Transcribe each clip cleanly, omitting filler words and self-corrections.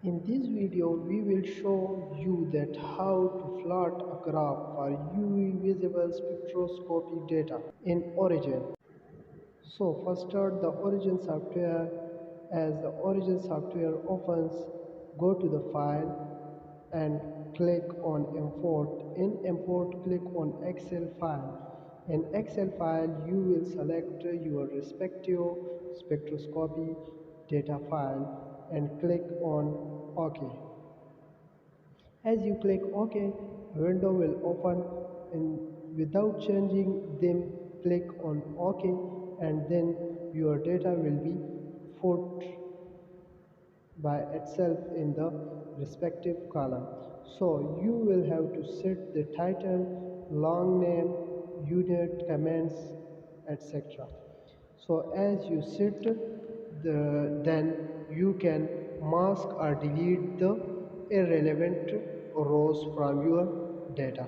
In this video, we will show you that how to plot a graph for UV visible spectroscopy data in Origin. So first start the Origin software. As the Origin software opens, go to the file and click on import. In import, click on Excel file. In Excel file, you will select your respective spectroscopy data file and click on OK. As you click OK, a window will open, and without changing them, click on OK, and then your data will be put by itself in the respective column. So you will have to set the title, long name, unit, comments, etc. So as you set then you can mask or delete the irrelevant rows from your data.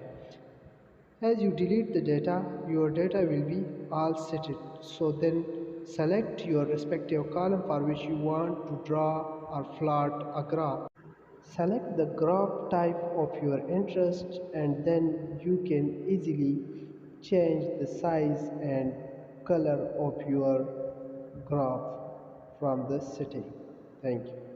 As you delete the data, your data will be all set. So then select your respective column for which you want to draw or plot a graph. Select the graph type of your interest, and then you can easily change the size and color of your graph from the setting. Thank you.